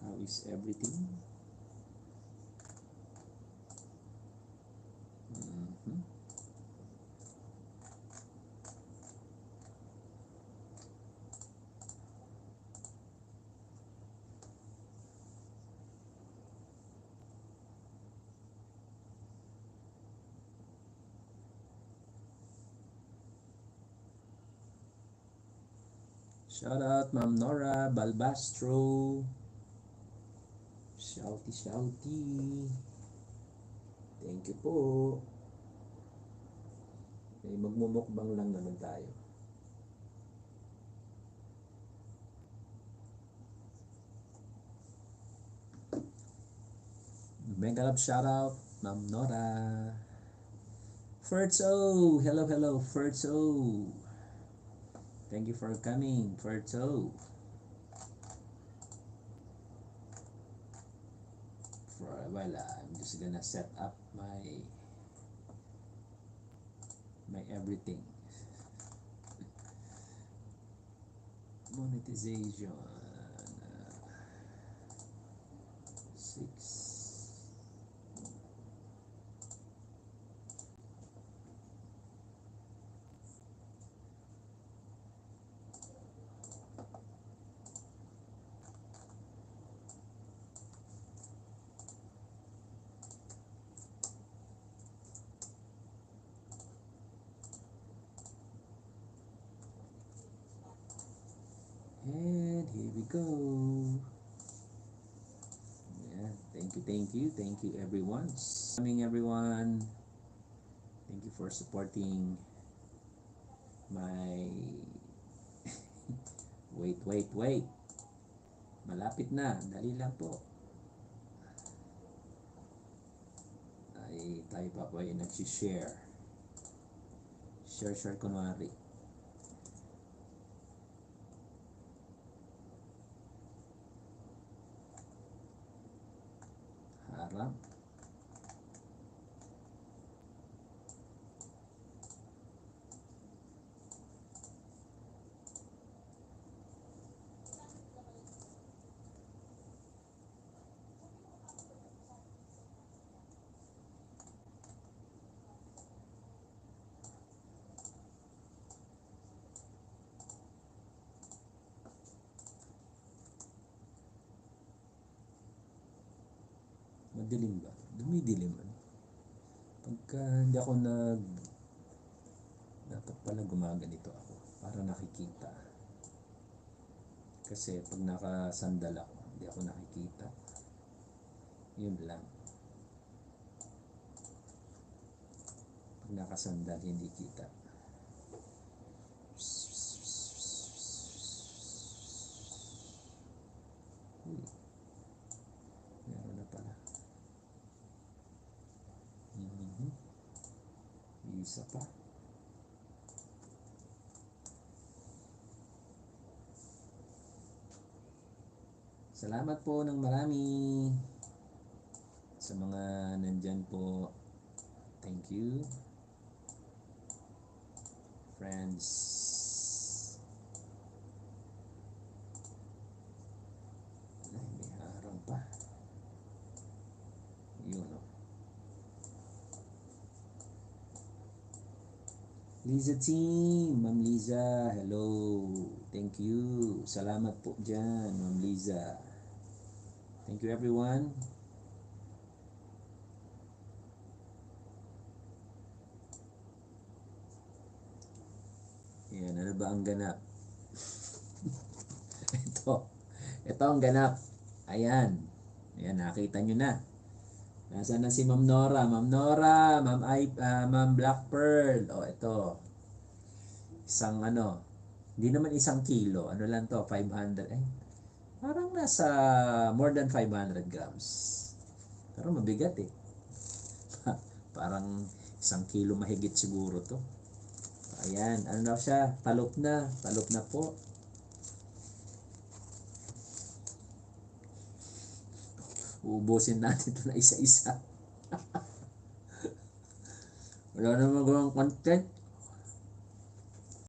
How is everything? Shout out Ma'am Nora Balbastro. Shouty, shouty. Thank you po. May magmumukbang lang naman tayo. Mega love shout out Ma'am Nora. Fertso, hello, hello, Fertso. Thank you for coming, Fertso. For a while, I'm just gonna set up my everything. Monetization. 6. And here we go. Yeah, thank you everyone. Coming everyone. Thank you for supporting my wait. Malapit na, dali lang po. Ay tayo pa po ay nag-share. Share kunwari. Harap. Madilim ba? Dumidilim ano? Pagka hindi ako dapat pala gumaganito ako para nakikita. Kasi pag nakasandal ako, hindi ako nakikita. Yun lang. Pag nakasandal, hindi kita. Uy. Meron na pala. Isa pa. Salamat po ng marami sa mga nandyan po. Thank you. Friends. Ay, may harang pa. Yun o. Liza team, Ma'am Liza, hello. Thank you. Salamat po dyan, Ma'am Liza. Thank you everyone. Ayan, ano ba ang ganap? Ito ang ganap. Ayan. Ayan, nakita nyo na. Nasaan na si Ma'am Nora? Ma'am Nora, Ma'am Black Pearl. O, ito. Isang hindi naman isang kilo. Ano lang to, 500. Parang nasa more than 500 grams. Pero mabigat eh. Parang isang kilo mahigit siguro to. Ayan, ano na siya? Talop na po. Uubusin natin ito na isa-isa. Wala na magawang content.